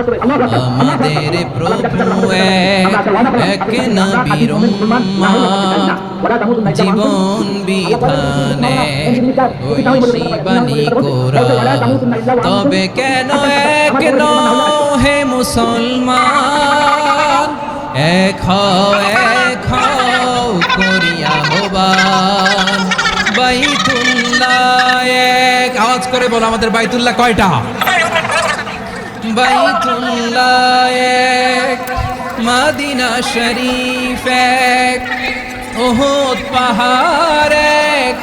আমাদের প্রভু এক নবীর উম্মত, জীবন বিধানে ওই শিবানী কোরআন। তবে কেন এক নও হে মুসলমান, এক হও করিয়া হবান। বাইতুল্লাহ এক, আওয়াজ করে বলো আমাদের বাইতুল্লাহ কয়টা? বাইতুল্লাহ এক, মদিনা শরীফ এক, উহুদ পাহাড় এক,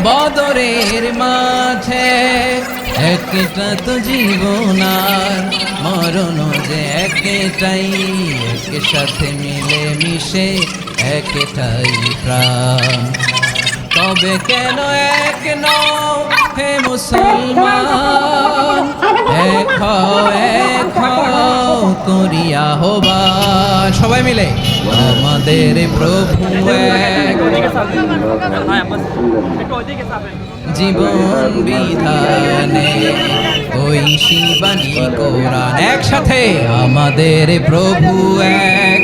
বদরের মাঝে একটা তো জীবন আর মরণ যে একটাই, একের সাথে মিলে মিশে একটাই প্রাণ। তবে কেন এক নও হে মুসলমান, এক হও করিয়া হবান। সবাই মিলে আমাদের প্রভু এক, জীবন বিধানে ওই শিবানী কোরআন। একসাথে আমাদের প্রভু এক,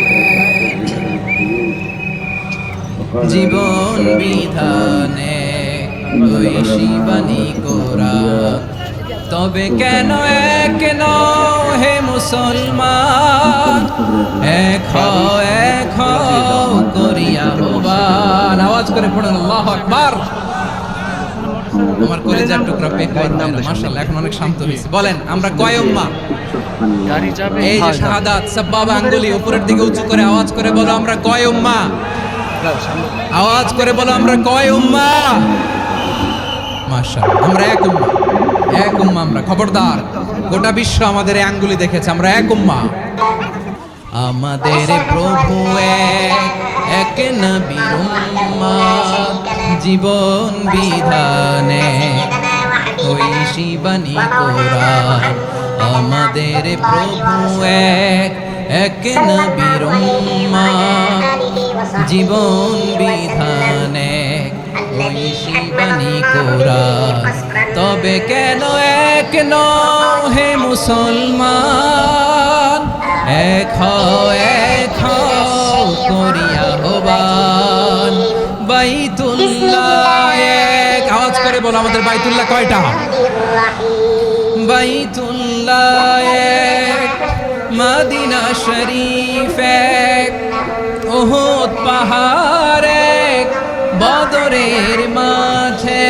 জীবন বিধানে ওই শিবানী কোরআন। তবে কেন এক নও হে মুসলমান, এক হও করিয়া হবান। আওয়াজ করে পড়েন আল্লাহু আকবার। আমার কলেজার টুকরা পেকবার মাশাআল্লাহ এখন অনেক শান্ত হয়েছে। বলেন আমরা কয় উম্মাহ? এই যে শাহাদাত সাব্বাবা আঙ্গুলি উপরের দিকে উঁচু করে আওয়াজ করে বলো আমরা কয় উম্মাহ? আওয়াজ করে বলো আমরা কয় উম্মাহ? মাশাআল্লাহ আমরা এক উম্মাহ, এক উম্মাহ আমরা। খবরদার, গোটা বিশ্ব আমাদের এই আঙ্গুলি দেখেছে, আমরা এক উম্মাহ। আমাদের প্রভু এক নবীর উম্মত, জীবন বিধানে ওই শিবানী কোরআন। আমাদের প্রভু এক নবীর উম্মত, জীবন বিধানে ওই শিবানী কোরআন। তবে কেন এক নও হে মুসলমান, এক হও করিয়া হবান। বাইতুল্লাহ এক, আওয়াজ করে বলো আমাদের বাইতুল্লাহ কয়টা? বাইতুল্লাহ এক, মদিনা শরীফ এক, উহুদ পাহাড় এক, বদরের মাঝে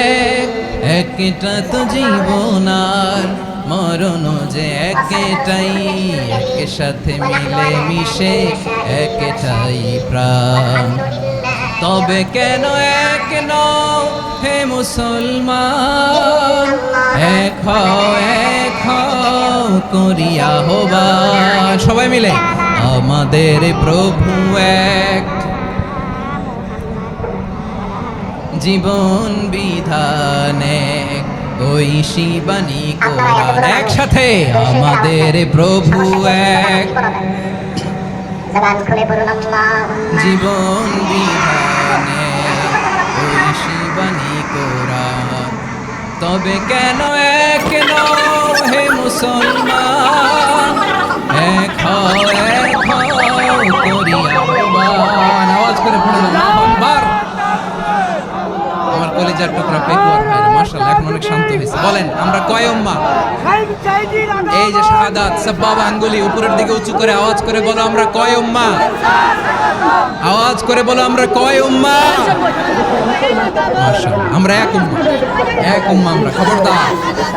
একটা তো জীবন আর মরণ যে একটাই, একের সাথে মিলে মিশে একটাই প্রাণ। তবে কেন এক নও হে মুসলমান, এক হও করিয়া হবান। সবাই মিলে আমাদের প্রভু এক, জীবন বিধানে ওই শিবানী কোরআন। একসাথে আমাদের প্রভু এক, জীবন বিধানে ওই শিবানী কোরআন। তবে কেন এক নও হে মুসলমান, এক হও করিয়া হবান। আওয়াজ করে পড়ুন আল্লাহু আকবার। আমার কলিজার টুকরা পেকুয়ার ভাইরা মাশাআল্লাহ এখন অনেক শান্ত হয়েছে। বলেন আমরা কয় উম্মাহ? এই যে শাহাদাত সাব্বাবা আঙ্গুলি উপরের দিকে উঁচু করে আওয়াজ করে বলো আমরা কয় উম্মাহ? আওয়াজ করে বলো আমরা কয় উম্মাহ? মাশাআল্লাহ আমরা এক উম্মাহ, এক উম্মাহ আমরা। খবরদার,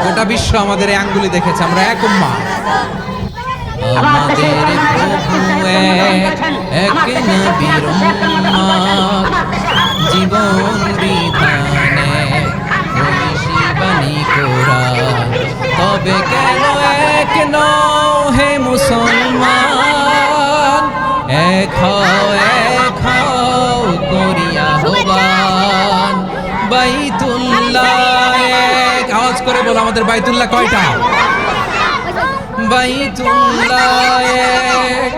গোটা বিশ্ব আমাদের এই আঙ্গুলি দেখেছে, আমরা এক উম্মাহ। আমাদের প্রভু এক নবীর উম্মত, জীবন বিধানে ওই শিবানী কোরআন। তবে কেন এক নও হে মুসলমান, এক হও করিয়া হবান। বাইতুল্লাহ এক, আওয়াজ করে বলো আমাদের বাইতুল্লাহ কয়টা? বাইতুল্লাহ এক,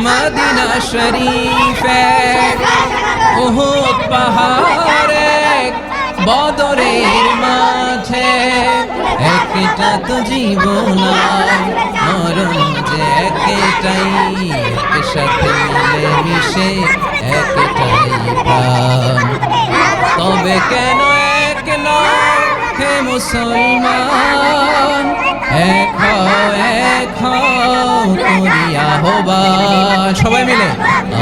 মদিনা শরীফ এক, উহুদ পাহাড় এক, বদরের মাঝে একটা তো জীবন আর মরণ যে একটাই, একসাথে মিলে মিশে একটাই প্রাণ। তবে কেন এক নও হে মুসলমান, এক হও করিয়া আহ্বান। সবাই মিলে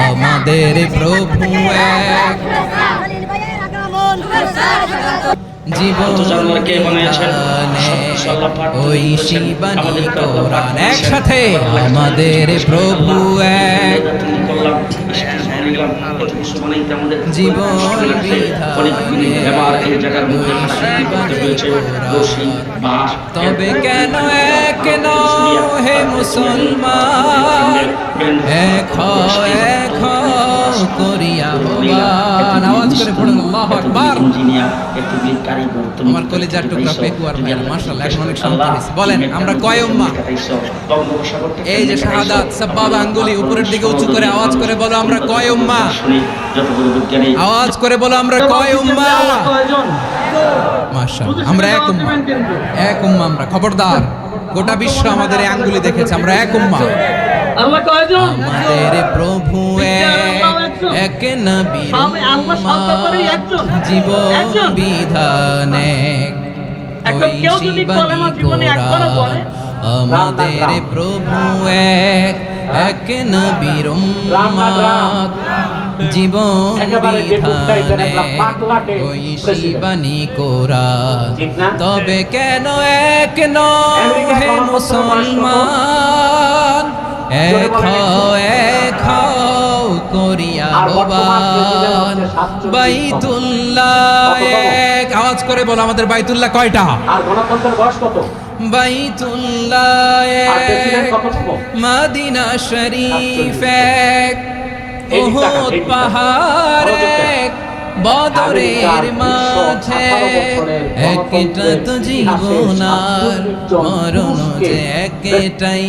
আমাদের প্রভু এক, জীবন ওই শিবানী কোরআন। একসাথে আমাদের প্রভু এক, জীবন তবে কেন এক নও হে মুসলমান, এক করিয়া আহ্বান। আওয়াজ করে পড়ুন আল্লাহু আকবার। আমার কলিজার টুকরা পেকুয়ার ভাইরা মাশাআল্লাহ এখন অনেক শান্ত হয়েছে। বলেন আমরা কয় উম্মাহ? এই যে শাহাদাত সাব্বাবা আঙ্গুলি উপরের দিকে উঁচু করে আওয়াজ করে বলো আমরা কয় উম্মাহ? আওয়াজ করে বলো আমরা কয় উম্মাহ? মাশাআল্লাহ আমরা এক উম্মাহ, এক উম্মাহ আমরা। খবরদার, গোটা বিশ্ব আমাদের এই আঙ্গুলি দেখেছে আমরা এক উম্মাহ। আল্লাহ কয়জন? আমাদের প্রভু এক নবীর জীবন বিধানে ওই শিবানী কোরআন। আমাদের প্রভু এক নবীর উম্মত, জীবন বিধানে ওই শিবানী কোরআন। তবে কেন এক নও হে মুসলমান, এক হও করিয়া আহ্বান। বাইতুল্লাহ এক, আওয়াজ করে বলো আমাদের বাইতুল্লাহ কয়টা? আর গণতন্ত্রের বয়স কত? বাইতুল্লাহ এক, মদিনা শরীফ এক, উহুদ পাহাড় এক, বদরের মাঝে একটা তো জীবন আর মরণ যে একটাই।